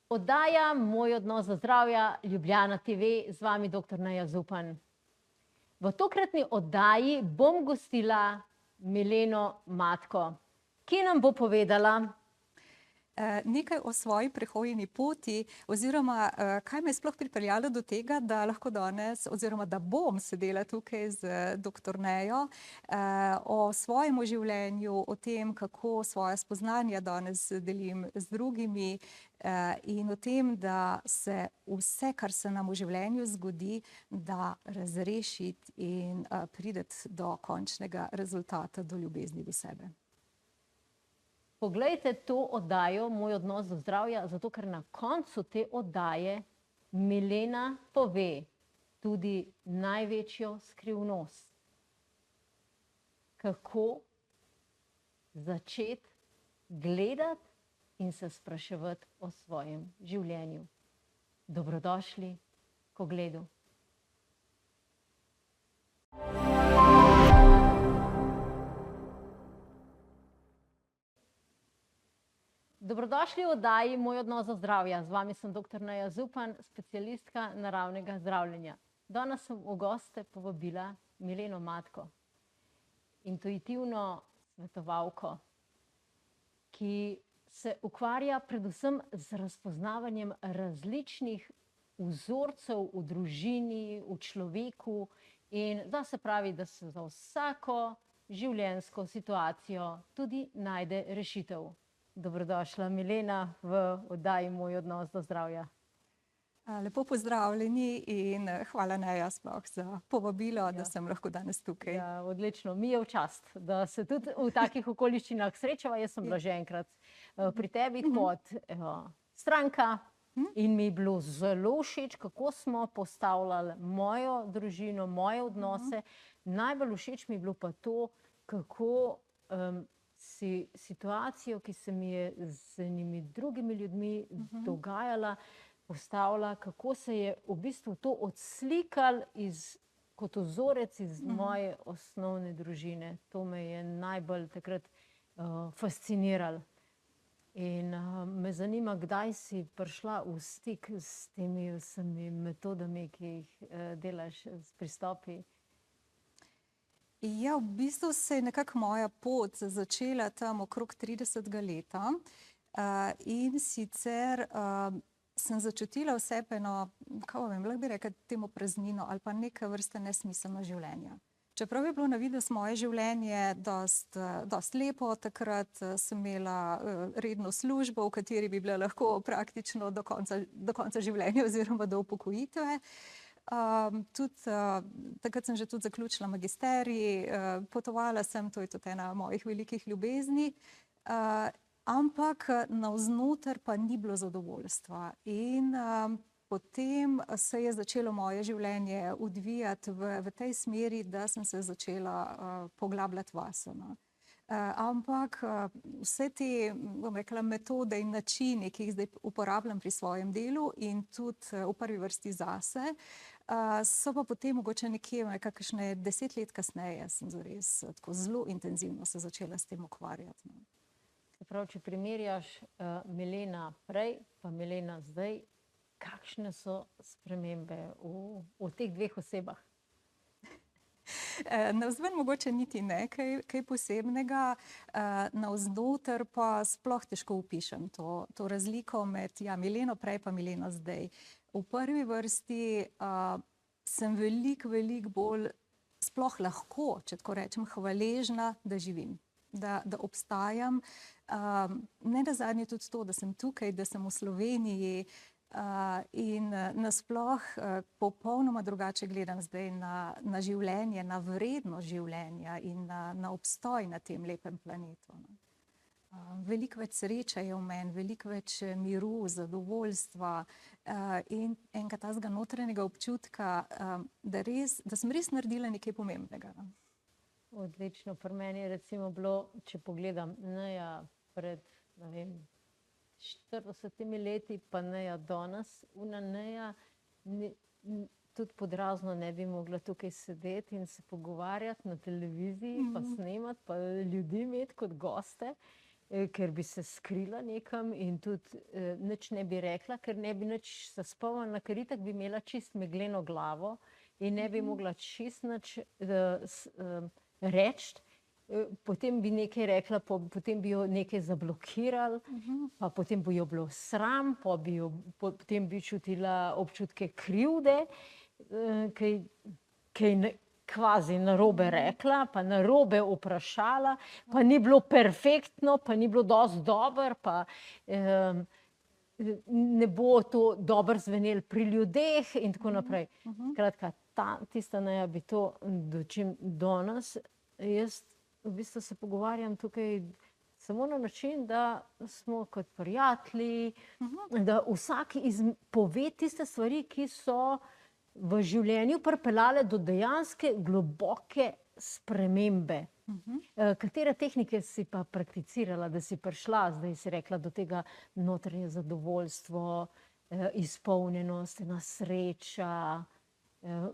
Oddaja Moj odnos do zdravja, Ljubljana TV, z vami dr. Neja Zupan. V tokratni oddaji bom gostila Mileno Matko, ki nam bo povedala nekaj o svoji prehojeni poti oziroma kaj me je sploh pripeljalo do tega, da lahko danes oziroma da bom sedela tukaj z dr. Nejo, o svojem življenju, o tem, kako svoja spoznanja danes delim z drugimi, in o tem, da se vse, kar se nam v življenju zgodi, da razrešiti in priti do končnega rezultata, do ljubezni do sebe. Poglejte to oddajo Moj odnos do zdravja, zato ker na koncu te oddaje Milena pove tudi največjo skrivnost. Kako začeti gledati in se spraševati o svojem življenju. Dobrodošli k ogledu. Dobrodošli v oddaji Moj odnos do zdravja. Z vami sem dr. Neja Zupan, specialistka naravnega zdravljenja. Danes sem v goste povabila Mileno Matko, intuitivno svetovalko, ki se ukvarja predvsem z razpoznavanjem različnih vzorcev v družini, v človeku in da se pravi, da se za vsako življenjsko situacijo tudi najde rešitev. Dobrodošla, Milena, v oddaji Moj odnos do zdravja. Lepo pozdravljeni in hvala, Neja, sploh za povabilo, da sem lahko danes tukaj. Ja, odlično. Mi je v čast, da se tudi v takih okoliščinah srečava. Jaz sem bila že enkrat pri tebi kot stranka in mi je bilo zelo všeč, kako smo postavljali mojo družino, moje odnose. Najbolj všeč mi je bilo pa to, kako situacijo, ki se mi je z enimi drugimi ljudmi dogajala, postavila, kako se je v bistvu to odslikalo kot vzorec iz moje osnovne družine. To me je najbolj takrat fasciniralo. In me zanima, kdaj si prišla v stik s temi vsemi metodami, ki jih delaš s pristopi. Ja, v bistvu se je nekako moja pot začela tam okrog 30. leta. In sicer sem začutila v sebi eno, kako vem, lahko bi rekla temu praznino ali pa neke vrste nesmiselno življenje. Čeprav je bilo na videz moje življenje dosti lepo, takrat sem imela redno službo, v kateri bi bila lahko praktično do konca življenja oziroma do upokojitve. Takrat sem že tudi zaključila magisterij, potovala sem, to je tudi ena mojih velikih ljubezni, ampak navznoter pa ni bilo zadovoljstva. In potem se je začelo moje življenje odvijati v tej smeri, da sem se začela poglabljati vase. Ampak vse te, bom rekla, metode in načini, ki jih zdaj uporabljam pri svojem delu in tudi v prvi vrsti zase, so pa potem mogoče nekje kakšne 10 let kasneje sem zares tako zelo intenzivno se začela s tem ukvarjati. Se pravi, če primerjaš Milena prej pa Milena zdaj, kakšne so spremembe v teh dveh osebah? Navzven mogoče niti ne kaj posebnega, navznoter pa sploh težko opišem to razliko med Mileno prej pa Mileno zdaj. V prvi vrsti sem veliko bolj sploh lahko, če tako rečem, hvaležna, da živim, da obstajam. Nenazadnje tudi to, da sem tukaj, da sem v Sloveniji, in nasploh popolnoma drugače gledam zdaj na življenje, na vrednost življenja in na obstoj na tem lepem planetu. Veliko več sreče je v meni, veliko več miru, zadovoljstva in enega tazga notranjega občutka, da sem res naredila nekaj pomembnega. Odlično. Pri meni je recimo bilo, če pogledam Neja pred, ne vem, 40 leti pa Neja danes, ona Neja tudi pod razno ne bi mogla tukaj sedeti in se pogovarjati na televiziji, pa snemati, pa ljudi imeti kot goste. ker bi se skrila nekam in tudi nič ne bi rekla, ker ne bi nič se spomnila, ker itak bi imela čist megleno glavo in ne bi mogla čist nič reči. Potem bi nekaj rekla, potem bi jo nekaj zablokirali, pa potem bi jo bilo sram, potem bi čutila občutke krivde, kaj kvazi narobe rekla, pa narobe vprašala, pa ni bilo perfektno, pa ni bilo dosti dobro, pa ne bo to dobro zvenelo pri ljudeh in tako naprej. Skratka, tista Neja bi to dočim danes. Jaz v bistvu se pogovarjam tukaj samo na način, da smo kot prijatelji, da vsak pove tiste stvari, ki so v življenju pripeljale do dejanske globoke spremembe. Katere tehnike si pa prakticirala, da si prišla, zdaj si rekla, do tega notranje zadovoljstvo, izpolnjenost, ena sreča,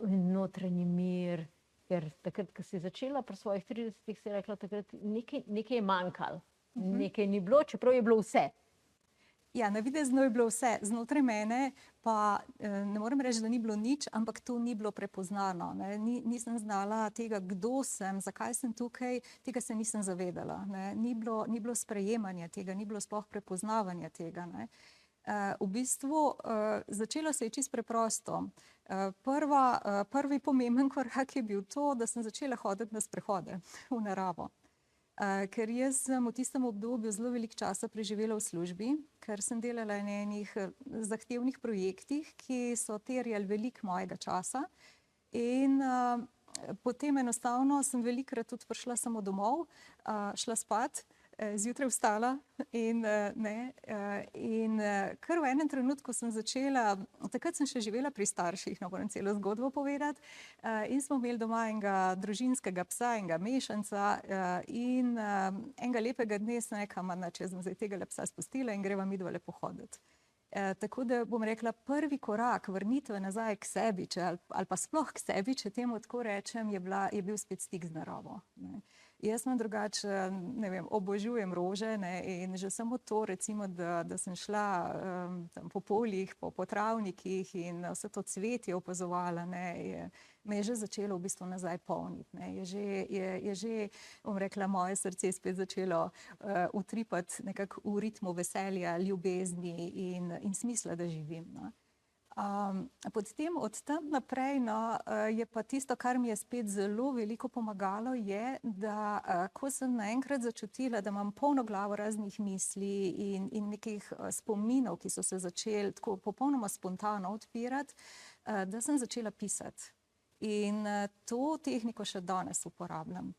notranji mir. Ker takrat, ko si začela pri svojih 30-ih, si rekla, takrat nekaj je manjkalo, nekaj ni bilo, čeprav je bilo vse. Ja, navidezno je bilo vse. Znotraj mene pa ne morem reči, da ni bilo nič, ampak to ni bilo prepoznano. Nisem znala tega, kdo sem, zakaj sem tukaj, tega se nisem zavedala. Ni bilo sprejemanja tega, ni bilo sploh prepoznavanja tega. V bistvu začelo se je čisto preprosto. Prvi pomemben korak je bil to, da sem začela hoditi na sprehode v naravo. Ker jaz sem v tistem obdobju zelo veliko časa preživela v službi, ker sem delala na enih zahtevnih projektih, ki so terjali veliko mojega časa. In potem enostavno sem velikokrat tudi prišla samo domov, šla spat, zjutraj vstala in kar v enem trenutku sem začela, takrat sem še živela pri starših, no moram celo zgodbo povedati, in smo imeli doma enega družinskega psa, enega mešanca in enega lepega dne sem rekla, če sem zdaj tega psa spustila in greva midva lepo hoditi. Tako da bom rekla, prvi korak vrnitve nazaj k sebi, ali pa sploh k sebi, če temu tako rečem, je bil spet stik z naravo. Jaz imam drugače, ne vem, obožujem rože in že samo to, recimo, da sem šla po poljih, po travnikih in vse to cvetje opazovala, me je že začelo v bistvu nazaj polniti. Je že, bom rekla, moje srce spet začelo utripati nekako v ritmu veselja, ljubezni in smisla, da živim. Potem od tam naprej je pa tisto, kar mi je spet zelo veliko pomagalo, je, da ko sem naenkrat začutila, da imam polno glavo raznih misli in nekih spominov, ki so se začeli tako popolnoma spontano odpirati, da sem začela pisati. In to tehniko še danes uporabljam.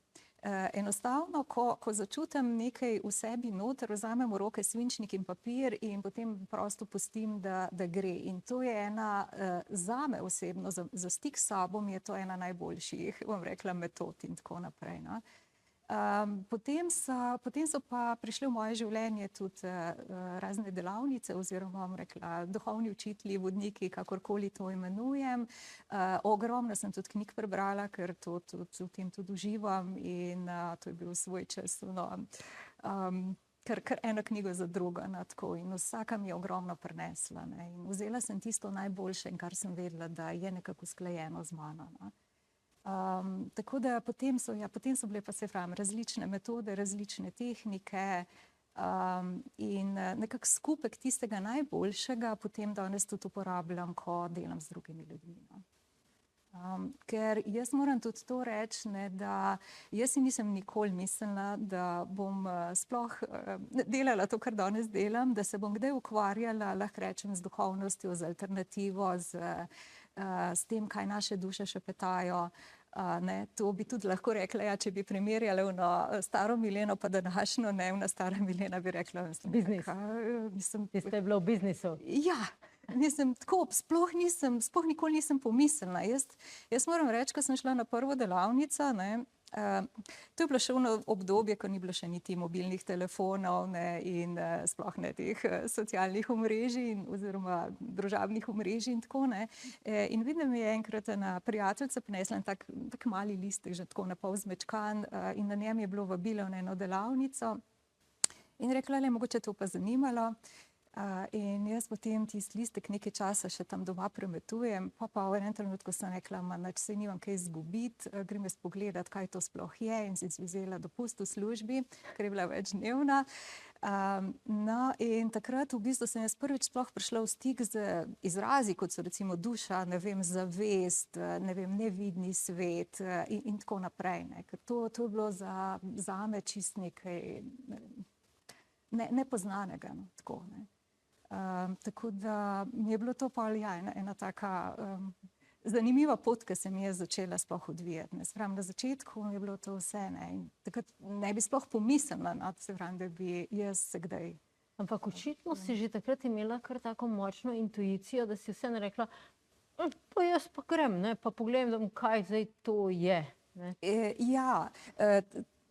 Enostavno, ko začutim nekaj v sebi noter, vzamem v roke svinčnik in papir in potem prosto pustim, da gre. In to je ena, zame osebno, za stik s sabo mi je to ena najboljših, bom rekla, metod in tako naprej. Potem so pa prišle v moje življenje tudi razne delavnice oziroma, bom rekla, duhovni učitelji, vodniki, kakorkoli to imenujem. Ogromno sem tudi knjig prebrala, ker v tem tudi uživam in to je bil svoj čas, kar eno knjigo za drugo, in vsaka mi je ogromno prinesla. In vzela sem tisto najboljše, in kar sem vedela, da je nekako usklajeno z mano. Tako da potem so bile pa, se pravim, različne metode, različne tehnike in nekako skupek tistega najboljšega potem danes tudi uporabljam, ko delam z drugimi ljudmi. Ker jaz moram tudi to reči, da jaz si nisem nikoli mislila, da bom sploh delala to, kar danes delam, da se bom kdaj ukvarjala, lahko rečem, z duhovnostjo, z alternativo, s tem, kaj naše duše šepetajo. To bi tudi lahko rekla, če bi primerjala staro Mileno pa današnjo, stara Milena bi rekla, biznis. Tiste je bila v biznisu. Ja, tako, sploh nikoli nisem pomislila. Jaz moram reči, ko sem šla na prvo delavnico, to je bilo še ono obdobje, ko ni bilo še niti mobilnih telefonov in sploh ne teh socialnih omrežij oziroma družabnih omrežij in tako. In vidim, mi je enkrat ena prijateljica prinesla en tak mali listek, že tako na pol zmečkan, in na njem je bilo vabilo na eno delavnico. In rekla, le, mogoče to pa zanimalo. In jaz potem tisti listek nekaj časa še tam doma premetujem, pa v enem trenutku sem rekla, saj nimam kaj izgubiti, grem jaz pogledat, kaj to sploh je, in sem si vzela dopust v službi, ker je bila večdnevna. No, in takrat v bistvu sem jaz prvič sploh prišla v stik z izrazi, kot so recimo duša, ne vem, zavest, ne vem, nevidni svet, in tako naprej, ne. Ker to je bilo zame čist nekaj nepoznanega, no, tako, ne. Tako da mi je bilo to pol, ja, ena taka zanimiva pot, ki se mi je začela sploh odvijati, ne. Se pravim, na začetku mi je bilo to vse, ne, in takrat ne bi sploh pomislila, no, se pravim, da bi jaz se kdaj. Ampak očitno si že takrat imela kar tako močno intuicijo, da si vseeno rekla, pa jaz pa grem, ne, pa pogledam, kaj zdaj to je, ne. Ja,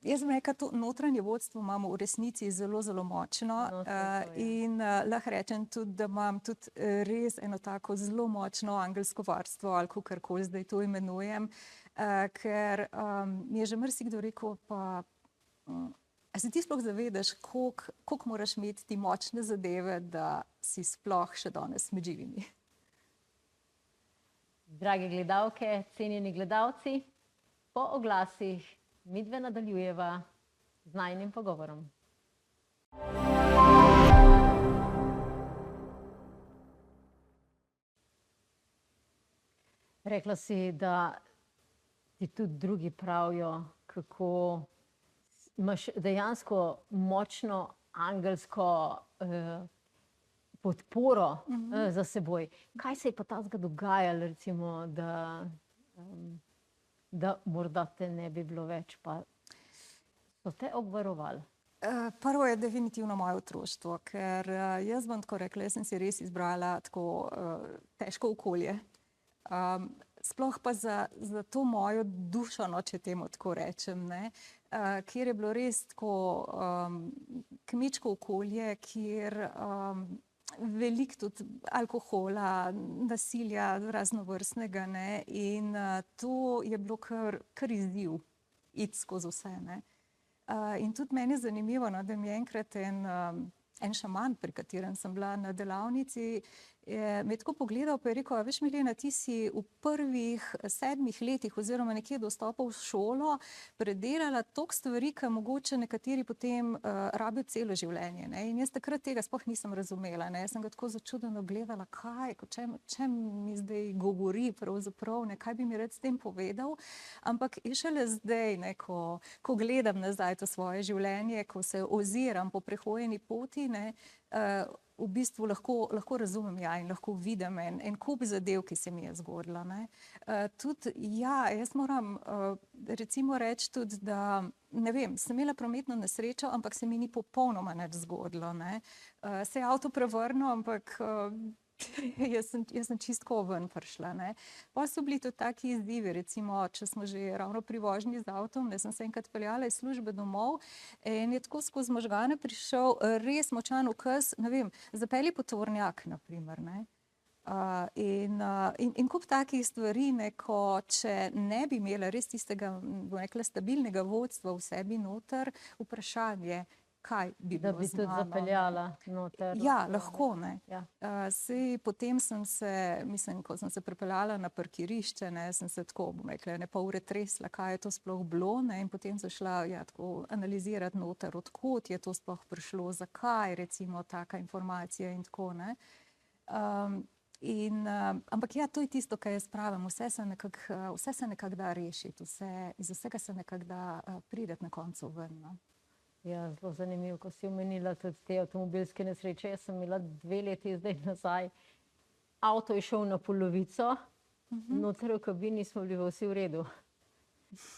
jaz bom rekla, to notranje vodstvo imamo v resnici zelo, zelo močno, in lahko rečem tudi, da imam tudi res eno tako zelo močno angelsko varstvo, ali kakorkoli zdaj to imenujem, ker mi je že marsikdo rekel, pa a se ti sploh zavedaš, koliko moraš imeti ti močne zadeve, da si sploh še danes med živimi. Drage gledalke, cenjeni gledalci, po oglasih midve nadaljujeva z najinim pogovorom. Rekla si, da ti tudi drugi pravijo, kako imaš dejansko močno angelsko podporo za seboj. Kaj se je pa takega dogajalo, recimo, da morda te ne bi bilo več, pa so te obvarovali? Prvo je definitivno moje otroštvo, ker jaz bom tako rekla, jaz sem si res izbrala tako težko okolje. Sploh pa za to mojo dušo, no, če temu tako rečem, ne, kjer je bilo res tako kmečko okolje, kjer veliko tudi alkohola, nasilja raznovrstnega, ne, in to je bilo kar izziv iti skozi vse, ne. In tudi meni je zanimivo, no, da mi je enkrat en šaman, pri katerem sem bila na delavnici, me je tako pogledal, pa je rekel, a veš, Milena, ti si v prvih 7 letih oziroma nekje do vstopa v šolo predelala toliko stvari, ki mogoče nekateri potem rabijo celo življenje, ne. In jaz takrat tega sploh nisem razumela, ne. Jaz sem ga tako začudeno gledala, o čem mi zdaj govori pravzaprav, ne, kaj bi mi rad s tem povedal. Ampak je šele zdaj, ne, ko gledam nazaj to svoje življenje, ko se oziram po prehojeni poti, ne, v bistvu lahko razumem, ja, in lahko vidim en kup zadev, ki se mi je zgodila, ne. Tudi, ja, jaz moram recimo reči tudi, da, ne vem, sem imela prometno nesrečo, ampak se mi ni popolnoma nič zgodilo, ne. Se je avto prevrnil, ampak jaz sem čisto ven prišla, ne. Pol so bili tudi taki izzivi, recimo, če smo že ravno pri vožnji z avtom, ne, sem se enkrat peljala iz službe domov in je tako skozi možgane prišel res močan ukaz, ne vem, zapelji pod tovornjak, na primer, ne. In kup takih stvari, ne, ko če ne bi imela res tistega, bom rekla, stabilnega vodstva v sebi noter, vprašanje, kaj bi bilo z mano. Da bi tudi zapeljala noter. Ja, lahko, ne. Ja. Saj potem sem se, mislim, ko sem se pripeljala na parkirišče, ne, sem se tako, bom rekla, ene pol ure tresla, kaj je to sploh bilo, ne, in potem sem šla, ja, tako analizirati noter, od kod je to sploh prišlo, zakaj, recimo, taka informacija in tako, ne. Ampak ja, to je tisto, kar jaz pravim, vse se nekako da rešiti, iz vsega se nekako da priti na koncu ven, no. Ja, zelo zanimivo, ko si omenila tudi te avtomobilske nesreče. Jaz sem imela 2 leti zdaj nazaj. Avto je šel na polovico, noter v kabini smo bili vsi v redu.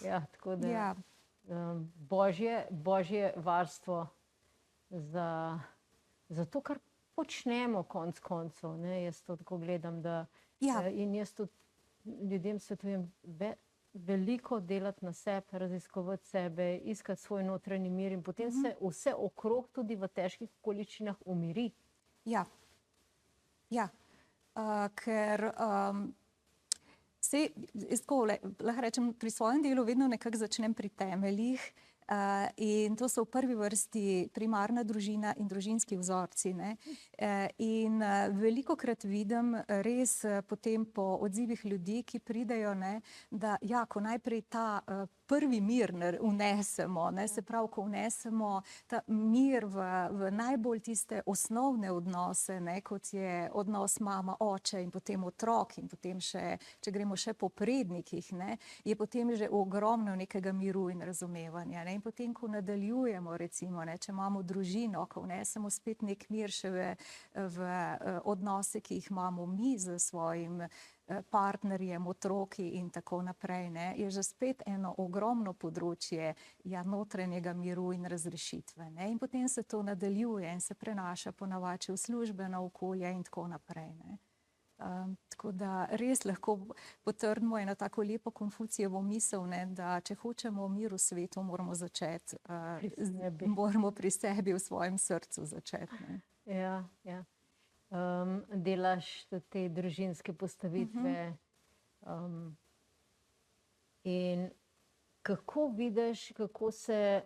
Ja, tako da Ja. božje varstvo za to, kar počnemo konec koncev, ne. Jaz to tako gledam, da Ja. in jaz tudi ljudem svetujem veliko delati na sebi, raziskovati sebe, iskati svoj notranji mir in potem se vse okrog tudi v težkih okoliščinah umiri. Ja. Ja. Ker saj, jaz tako lahko rečem, pri svojem delu vedno nekako začnem pri temeljih, In to so v prvi vrsti primarna družina in družinski vzorci, ne. In velikokrat vidim res potem po odzivih ljudi, ki pridejo, ne, da ja, ko najprej ta prvi mir vnesemo, ne, se pravi, ko vnesemo ta mir v najbolj tiste osnovne odnose, ne, kot je odnos mama, oče in potem otrok in potem še, če gremo še po prednikih, ne, je potem že ogromno nekega miru in razumevanja, ne. In potem, ko nadaljujemo, recimo, ne, če imamo družino, ko vnesemo spet nek mir še v odnose, ki jih imamo mi s svojim partnerjem, otroki in tako naprej, ne, je že spet eno ogromno področje notranjega miru in razrešitve, ne. In potem se to nadaljuje in se prenaša ponavadi v službeno okolje in tako naprej, ne. Tako da res lahko potrdimo eno tako lepo Konfucijevo misel, ne, da če hočemo mir v svetu, moramo začeti, moramo pri sebi, v svojem srcu začeti, ne. Ja, ja. Delaš tudi te družinske postavitve. In kako vidiš, kako se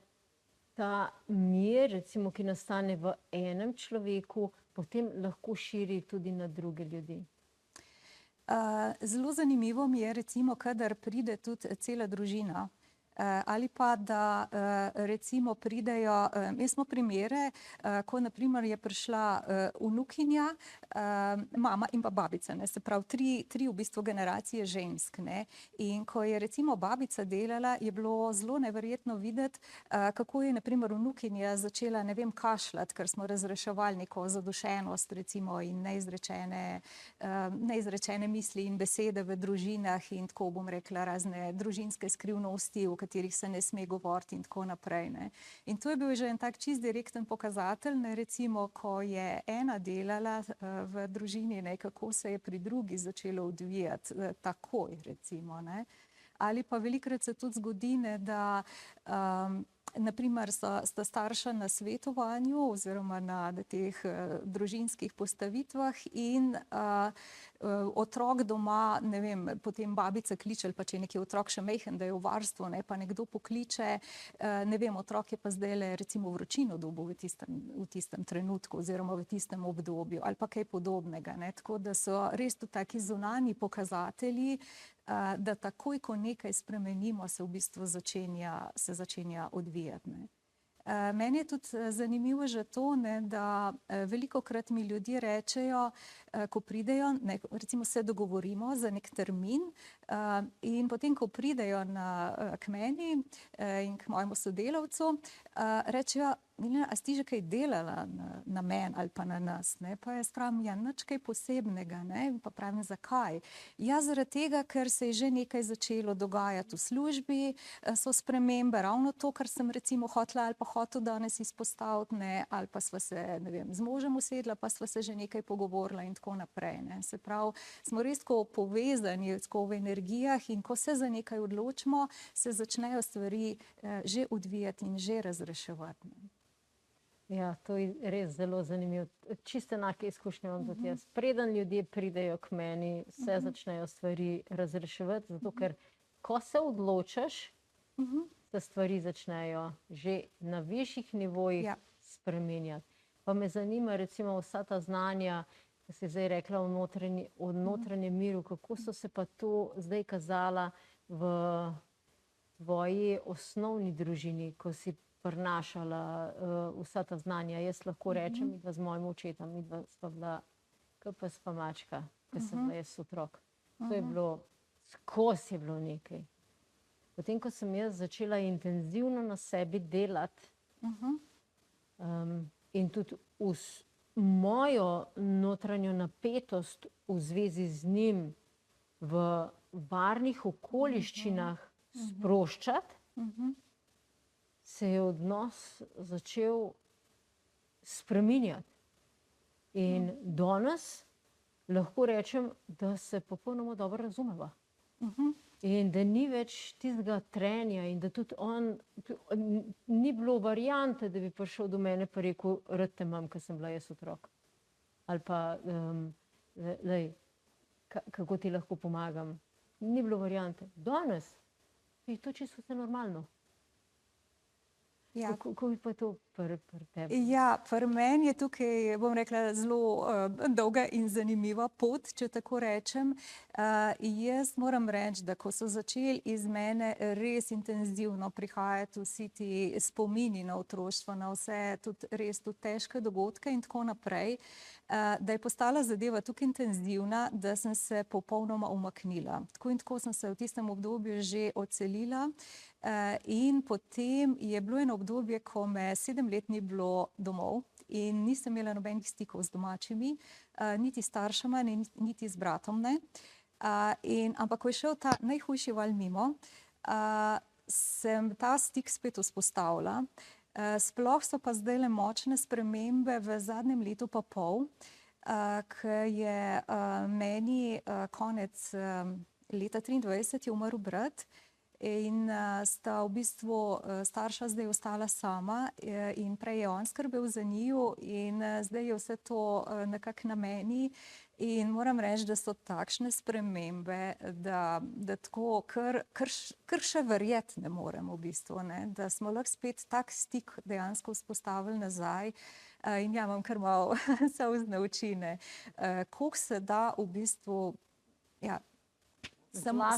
ta mir, recimo, ki nastane v enem človeku, potem lahko širi tudi na druge ljudi? Zelo zanimivo mi je, recimo, kadar pride tudi cela družina, ali pa da recimo pridejo, mi smo primere, ko na primer je prišla vnukinja, mama in pa babica, ne, se pravi tri v bistvu generacije žensk, ne. In ko je recimo babica delala, je bilo zelo neverjetno videti, kako je na primer vnukinja začela, ne vem, kašljati, ker smo razreševali neko zadušenost recimo in neizrečene misli in besede v družinah in tako bom rekla razne družinske skrivnosti, v katerih se ne sme govoriti in tako naprej, ne. In to je bil že en tak čist direkten pokazatelj, ne, recimo, ko je ena delala v družini, ne, kako se je pri drugi začelo odvijati takoj, recimo, ne. Ali pa velikokrat se tudi zgodi, ne, da na primer sta starša na svetovanju oziroma na teh družinskih postavitvah in otrok doma, ne vem, potem babica kliče, ali pa če je neki otrok še majhen, da je v varstvu, ne, pa nekdo pokliče, ne vem, otrok je pa zdajle recimo vročino dobil v tistem trenutku oziroma v tistem obdobju ali pa kaj podobnega, ne. Tako da so res tudi taki zunanji pokazatelji, da takoj, ko nekaj spremenimo, se v bistvu začenja odvijati, ne. Meni je tudi zanimivo že to, ne, da velikokrat mi ljudje rečejo, ko pridejo, ne, recimo se dogovorimo za nek termin, in potem, ko pridejo k meni in k mojemu sodelavcu, rečejo: Milena, a si ti že kaj delala na meni ali pa na nas, ne? Pa jaz pravim: ja, nič kaj posebnega, ne. Pa pravim: zakaj? Ja, zaradi tega, ker se je že nekaj začelo dogajati v službi, so spremembe, ravno to, kar sem recimo hotela ali pa hotel danes izpostaviti, ne, ali pa sva se, ne vem, z možem usedla, pa sva se že nekaj pogovorila in tako naprej, ne. Se pravi, smo res tako povezani tako v energijah in ko se za nekaj odločimo, se začnejo stvari že odvijati in že razreševati, ne. Ja, to je res zelo zanimivo. Čisto enake izkušnje imam tudi jaz. Preden ljudje pridejo k meni, se začnejo stvari razreševati, zato ker ko se odločiš, se stvari začnejo že na višjih nivojih spremenjati. Pa me zanima recimo vsa ta znanja, ki si zdaj rekla o notranjem miru, kako so se pa to zdaj kazala v tvoji osnovni družini, ko si prinašala vsa ta znanja. Jaz lahko rečem, midva z mojim očetom, midva sva bila ke pes pa mačka, ko sem bila jaz otrok. To je bilo, skozi je bilo nekaj. Potem, ko sem jaz začela intenzivno na sebi delati, in tudi mojo notranjo napetost v zvezi z njim v varnih okoliščinah sproščati, se je odnos začel spreminjati. In danes lahko rečem, da se popolnoma dobro razumeva. In da ni več tistega trenja in da tudi on, ni bilo variante, da bi prišel do mene pa rekel: rad te imam, ko sem bila jaz otrok. Ali pa, lej, kako ti lahko pomagam. Ni bilo variante. Danes je to čisto vse normalno. Ja. Kako je pa to pri tebi? Ja, pri meni je tukaj, bom rekla, zelo dolga in zanimiva pot, če tako rečem. Jaz moram reči, da ko so začeli iz mene res intenzivno prihajati vsi ti spomini na otroštvo, na vse tudi težke dogodke in tako naprej, da je postala zadeva tako intenzivna, da sem se popolnoma umaknila. Tako in tako sem se v tistem obdobju že odselila. In potem je bilo eno obdobje, ko me 7 let ni bilo domov in nisem imela nobenih stikov z domačimi, niti s staršema, niti z bratom ne. Ampak ko je šel ta najhujši val mimo, sem ta stik spet vzpostavila. Sploh so pa zdajle močne spremembe v zadnjem letu pa pol, ko je meni konec leta 23 je umrl brat. In sta v bistvu starša zdaj ostala sama in prej je on skrbel za njiju in zdaj je vse to nekako na meni. In moram reči, da so takšne spremembe, da tako kar še verjeti ne morem v bistvu, ne? Da smo lahko spet tak stik dejansko vzpostavili nazaj. In ja, imam kar malo solzne oči, ne. Koliko se da v bistvu, ja, samo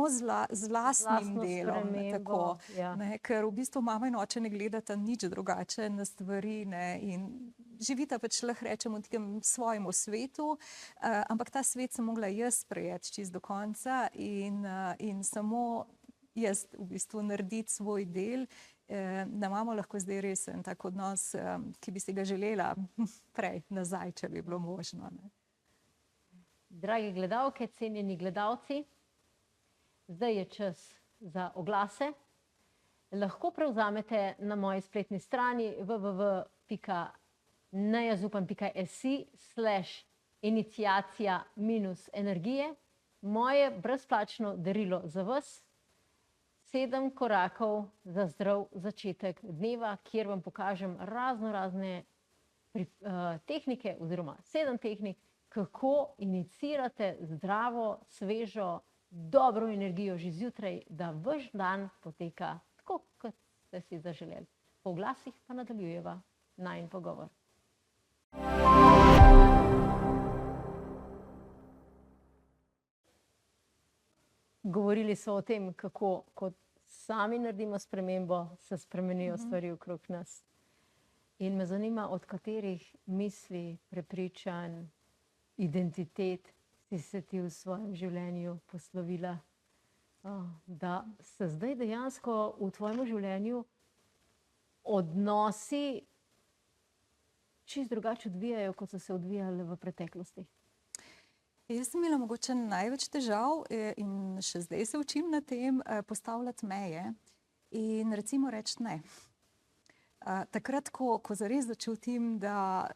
z lastnim delom, tako, ne, ker v bistvu mama in oče ne gledata nič drugače na stvari, ne, in živita pač, lahko rečemo, v tem svojem svetu, ampak ta svet sem mogla jaz sprejeti čisto do konca in samo jaz v bistvu narediti svoj del, da imamo lahko zdaj res en tak odnos, ki bi si ga želela prej nazaj, če bi bilo možno, ne. Dragi gledalke, cenjeni gledalci, zdaj je čas za oglase. Lahko prevzamete na moji spletni strani www.nejazupan.si/iniciacija-energije moje brezplačno darilo za vas, 7 korakov za zdrav začetek dneva, kjer vam pokažem razne tehnike oziroma 7 tehnik, kako inicirate zdravo, svežo, dobro energijo že zjutraj, da vaš dan poteka tako, kot ste si zaželeli. Po oglasih pa nadaljujeva najin pogovor. Govorili so o tem, kako kot sami naredimo spremembo, se spremenijo stvari okrog nas. In me zanima, od katerih misli, prepričanj, identitet si se ti v svojem življenju poslovila, da se zdaj dejansko v tvojem življenju odnosi čisto drugače odvijajo, kot so se odvijali v preteklosti. Jaz sem imela mogoče največ težav in še zdaj se učim na tem, postavljati meje in recimo reči ne. Takrat, ko zares začutim, da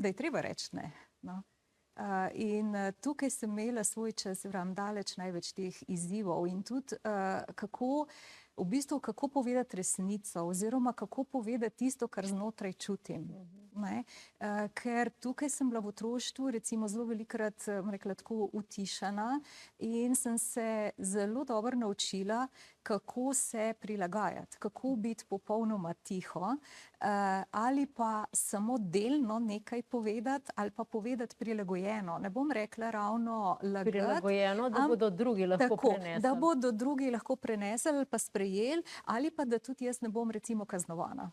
je treba reči ne, no. In tukaj sem imela svoj čas, daleč največ teh izzivov in tudi kako povedati resnico oziroma kako povedati tisto, kar znotraj čutim, ne. Ker tukaj sem bila v otroštvu recimo zelo velikokrat, bom rekla tako, utišana in sem se zelo dobro naučila, kako se prilagajati, kako biti popolnoma tiho, ali pa samo delno nekaj povedati ali pa povedati prilagojeno. Ne bom rekla ravno lagati. Prilagojeno, da bodo drugi lahko prenesli. Tako, da bodo drugi lahko prenesli ali pa sprejeli, ali pa da tudi jaz ne bom recimo kaznovana.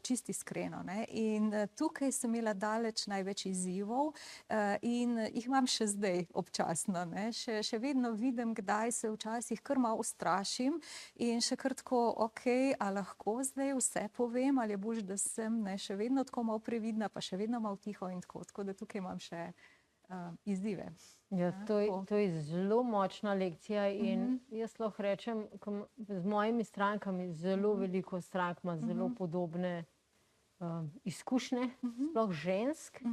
Čisto iskreno, ne. In tukaj sem imela daleč največ izzivov in jih imam še zdaj občasno, ne. Še vedno vidim, kdaj se včasih kar malo ustrašim in še kar tako, okej, a lahko zdaj vse povem, ali je boljše, da sem, ne, še vedno tako malo previdna, pa še vedno malo tiho in tako. Tako da tukaj imam še izzive. Ja, to je zelo močna lekcija in jaz lahko rečem, z mojimi strankami, zelo veliko strank ima zelo podobne izkušnje, sploh žensk.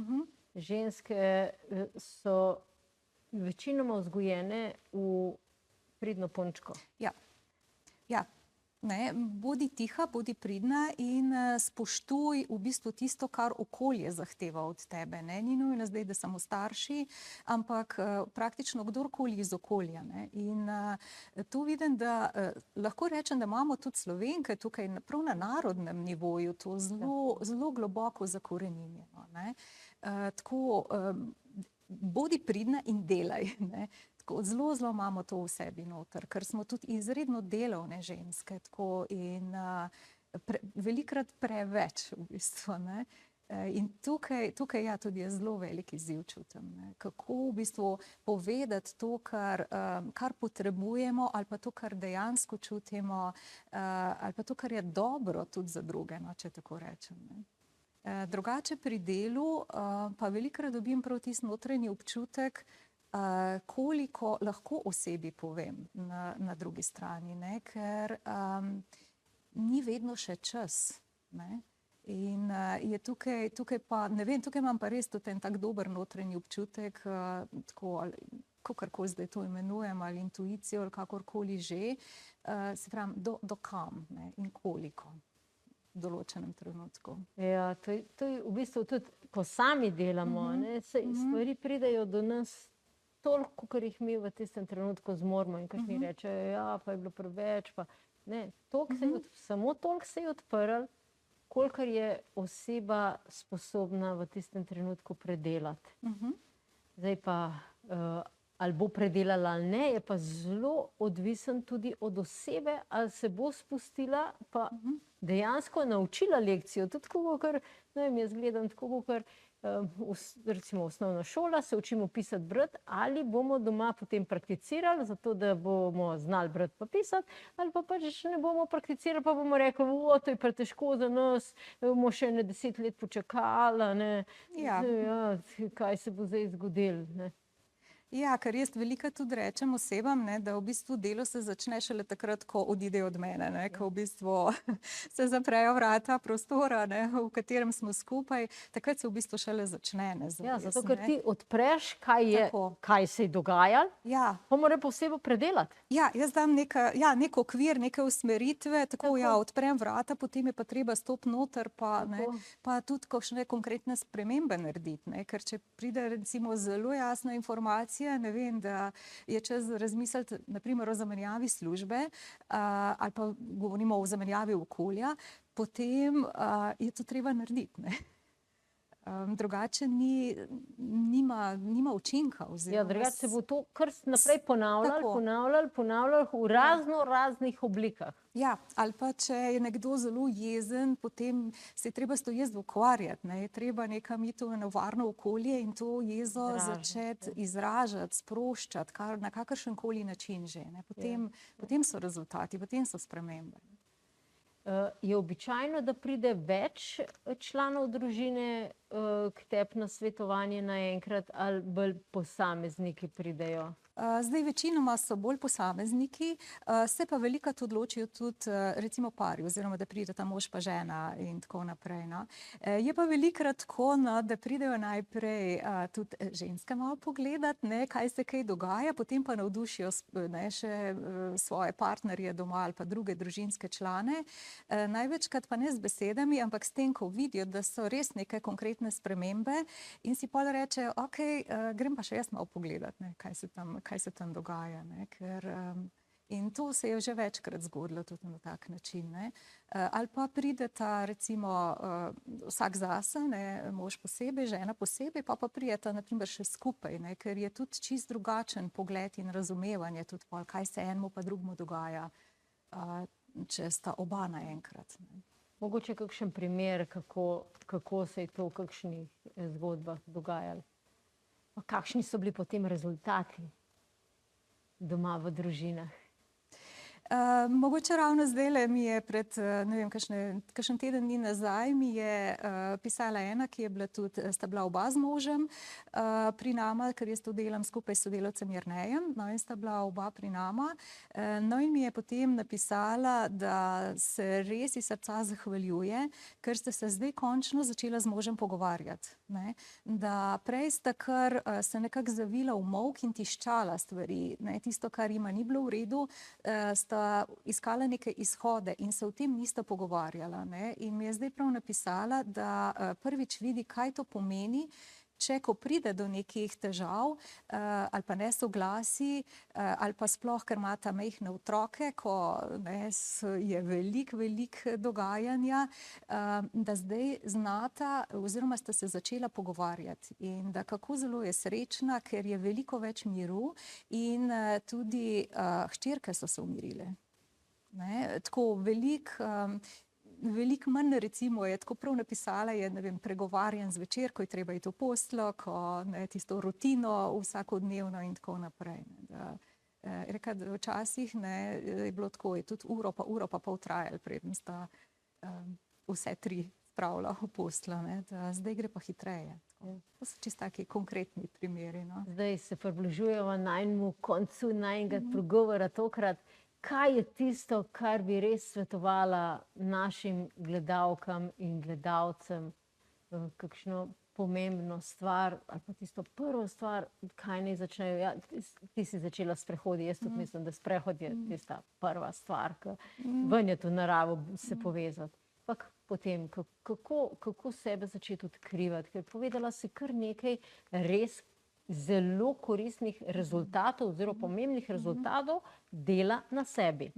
Ženske so večinoma vzgojene v pridno punčko. Ja. Ne, bodi tiha, bodi pridna in spoštuj v bistvu tisto, kar okolje zahteva od tebe. Ne. Ni nujno zdaj, da samo starši, ampak praktično kdorkoli iz okolja. Ne. In tu vidim, da lahko rečem, da imamo tudi Slovenke tukaj prav na narodnem nivoju to zelo globoko zakoreninjeno. Ne. Tako, bodi pridna in delaj. Ne. Zelo, zelo imamo to v sebi noter, ker smo tudi izredno delovne ženske tako, in velikokrat preveč v bistvu. Ne. In tukaj ja, tudi je zelo velik izziv čutim. Ne. Kako v bistvu povedati to, kar potrebujemo, ali pa to, kar dejansko čutimo, ali pa to, kar je dobro tudi za druge, no, če tako rečem. Ne. Drugače pri delu pa velikokrat dobim prav tisti notranji občutek, koliko lahko osebi povem na drugi strani, ne? Ker ni vedno še čas. Ne? In je tukaj pa, ne vem, tukaj imam pa res tudi en tak dober notranji občutek, tako, kakorkoli zdaj to imenujem, ali intuicijo, ali kakorkoli že, se pravi, do kam, ne? In koliko v določenem trenutku. Ja, to je v bistvu tudi, ko sami delamo, ne, stvari pridejo do nas toliko, kar jih mi v tistem trenutku zmoremo in kakšni rečejo, ja, pa je bilo preveč, pa ne, samo toliko se je odprl, kolikor je oseba sposobna v tistem trenutku predelati. Zdaj pa, ali bo predelala ali ne, je pa zelo odvisen tudi od osebe, ali se bo spustila, pa dejansko naučila lekcijo. Tudi tako, ker, ne vem, jaz gledam tako, ker recimo osnovna šola, se učimo pisati, brati, ali bomo doma potem prakticirali, zato da bomo znali brati pa pisati, ali pa pač ne bomo prakticirali, pa bomo rekli, to je pretežko za nas, bomo še 10 let počakali, ne, ja, kaj se bo zdaj zgodilo, ne. Ja, ker jaz velikokrat tudi rečem osebam, ne, da v bistvu delo se začne šele takrat, ko odidejo od mene, ne, ko v bistvu se zaprejo vrata prostora, ne, v katerem smo skupaj, takrat se v bistvu šele začne. Ne, ja, zato ker ti odpreš, kaj se je dogajalo, pa mora posebej predelati. Ja, jaz dam nek okvir, neke usmeritve, tako ja, odprem vrata, potem je pa treba stopiti noter, pa tudi kakšne konkretne spremembe narediti, ne, ker če pride recimo zelo jasna informacija, ne vem, da je čas razmisliti na primer o zamenjavi službe, ali pa govorimo o zamenjavi okolja, potem je to treba narediti, ne. Drugače nima učinka. Ja, drugače se bo to kar naprej ponavljalo v raznih oblikah. Ja, ali pa če je nekdo zelo jezen, potem se je treba s to jezdo ukvarjati, ne, je treba nekam iti v varno okolje in to jezo začeti izražati, sproščati, na kakršenkoli način že, ne, potem so rezultati, potem so spremembe. Je običajno, da pride več članov družine k tebi na svetovanje naenkrat, ali bolj posamezniki pridejo? Zdaj večinoma so bolj posamezniki, se pa velikokrat odločijo tudi recimo pari, oziroma da pride ta mož pa žena in tako naprej, no. Je pa velikokrat tako, no, da pridejo najprej tudi ženske malo pogledati, ne, kaj se kaj dogaja, potem pa navdušijo, ne, še svoje partnerje doma ali pa druge družinske člane. Največkrat pa ne z besedami, ampak s tem, ko vidijo, da so res neke konkretne spremembe in si pol rečejo, okej, grem pa še jaz malo pogledati, ne, kaj se tam dogaja, ne, ker in to se je že večkrat zgodilo tudi na tak način, ne. Ali pa prideta recimo vsak zase, ne, mož posebej, žena posebej, pa prideta na primer še skupaj, ne, ker je tudi čisto drugačen pogled in razumevanje tudi pol, kaj se enemu pa drugemu dogaja, če sta oba naenkrat, ne. Mogoče kakšen primer, kako se je to v kakšnih zgodbah dogajalo? Pa kakšni so bili potem rezultati doma v družinah? Mogoče ravno zdajle mi je pred, ne vem, kakšen teden dni nazaj mi je pisala ena, ki je bila tudi, sta bila oba z možem pri nama, ker jaz to delam skupaj s sodelavcem Jernejem, no, in sta bila oba pri nama. No, in mi je potem napisala, da se res iz srca zahvaljuje, ker sta se zdaj končno začela z možem pogovarjati, ne. Da prej sta kar se nekako zavila v molk in tiščala stvari, ne, tisto, kar jima ni bilo v redu, sta sta iskala neke izhode in se o tem nista pogovarjala, ne. In mi je zdaj prav napisala, da prvič vidi, kaj to pomeni, če ko pride do nekih težav ali pa nesoglasij ali pa sploh, ker imata majhne otroke, ko je veliko dogajanja, da zdaj znata oziroma sta se začela pogovarjati in da kako zelo je srečna, ker je veliko več miru in tudi hčerke so se umirile. Ne, tako veliko manj, recimo, je tako prav napisala, je, ne vem, pregovarjan zvečer, ko je treba iti v posteljo, ko tisto rutino vsakodnevno in tako naprej. Reka, da včasih je bilo tako, je tudi uro pa pol trajalo, preden sta vse tri spravila v posteljo, zdaj gre pa hitreje. To so čisto taki konkretni primeri. Zdaj se približujemo najnemu koncu najnega pogovora tokrat. Kaj je tisto, kar bi res svetovala našim gledalkam in gledalcem, kakšno pomembno stvar ali pa tisto prvo stvar, kaj naj začnejo? Ja, ti si začela s sprehodi, jaz tudi mislim, da sprehod je tista prva stvar, ki ven je to naravo se povezati. Ampak potem, kako sebe začeti odkrivati, ker povedala si kar nekaj res zelo koristnih rezultatov oziroma pomembnih rezultatov dela na sebi.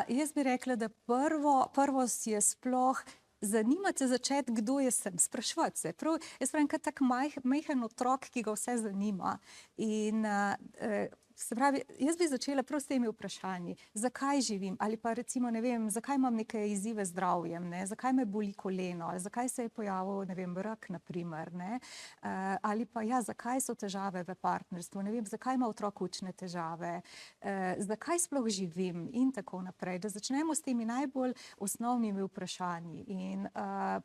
Jaz bi rekla, da prvo si je sploh zanimati se začeti, kdo jaz sem, spraševati se. Jaz pravim, kot tak majhen otrok, ki ga vse zanima. In se pravi, jaz bi začela prav s temi vprašanji. Zakaj živim? Ali pa recimo, ne vem, zakaj imam neke izzive z zdravjem, zakaj me boli koleno, zakaj se je pojavil, ne vem, rak, na primer, ali pa ja, zakaj so težave v partnerstvu, ne vem, zakaj ima otrok učne težave, zakaj sploh živim in tako naprej. Da začnemo s temi najbolj osnovnimi vprašanji in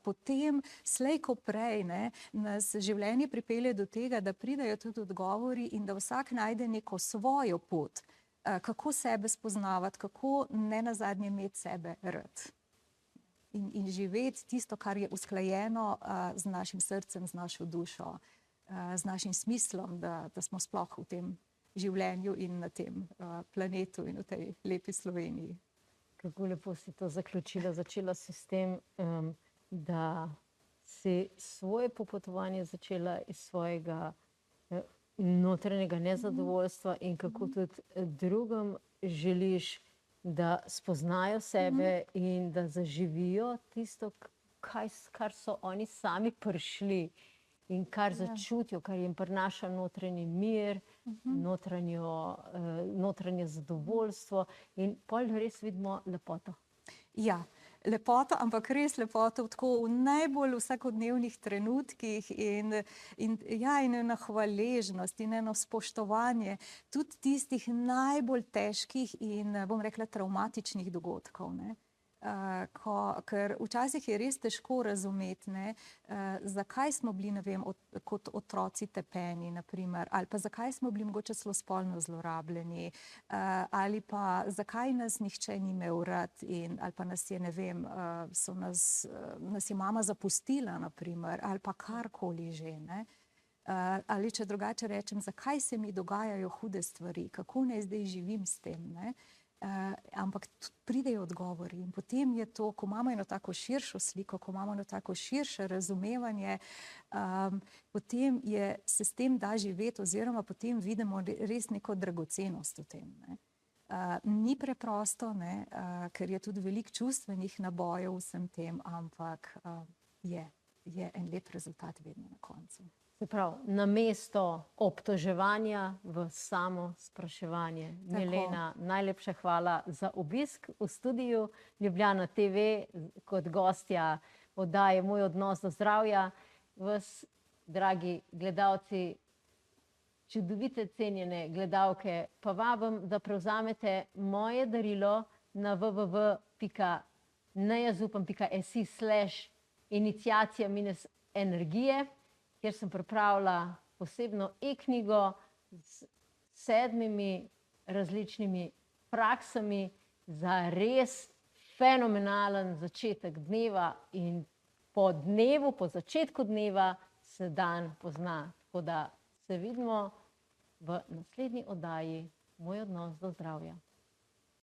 potem slej ko prej nas življenje pripelje do tega, da pridejo tudi odgovori in da vsak najde neko svojo pot, kako sebe spoznavati, kako ne nazadnje imeti sebe rad. In živeti tisto, kar je usklajeno z našim srcem, z našo dušo, z našim smislom, da smo sploh v tem življenju in na tem planetu in v tej lepi Sloveniji. Kako lepo si to zaključila. Začela si s tem, da si svoje popotovanje začela iz svojega notranjega nezadovoljstva in kako tudi drugim želiš, da spoznajo sebe in da zaživijo tisto, kar so oni sami prišli in kar začutijo, kar jim prinaša notranji mir, notranje zadovoljstvo in pol res vidimo lepoto. Ja, lepoto, ampak res lepoto tako v najbolj vsakodnevnih trenutkih in eno hvaležnost in eno spoštovanje tudi tistih najbolj težkih in, bom rekla, travmatičnih dogodkov. Ker včasih je res težko razumeti, zakaj smo bili, ne vem, kot otroci tepeni, na primer, ali pa zakaj smo bili mogoče celo spolno zlorabljeni, ali pa zakaj nas nihče ni imel rad in ali pa nas je, ne vem, nas je mama zapustila, na primer, ali pa karkoli že, ali če drugače rečem, zakaj se mi dogajajo hude stvari, kako naj zdaj živim s tem, ampak pridejo odgovori in potem je to, ko imamo eno tako širšo sliko, ko imamo eno tako širše razumevanje, potem se s tem da živeti oziroma potem vidimo res neko dragocenost v tem. Ni preprosto, ker je tudi veliko čustvenih nabojev vsem tem, ampak je en lep rezultat vedno na koncu. Se pravi, namesto obtoževanja v samo spraševanje. Milena, najlepša hvala za obisk v studiu Ljubljana TV kot gostja oddaje Moj odnos do zdravja. Vas, dragi gledalci, čudovite cenjene gledalke, pa vabim, da prevzamete moje darilo na www.iniciacija-energije, kjer sem pripravila posebno e-knjigo s 7 različnimi praksami za res fenomenalen začetek dneva in po začetku dneva se dan pozna. Tako da se vidimo v naslednji oddaji Moj odnos do zdravja.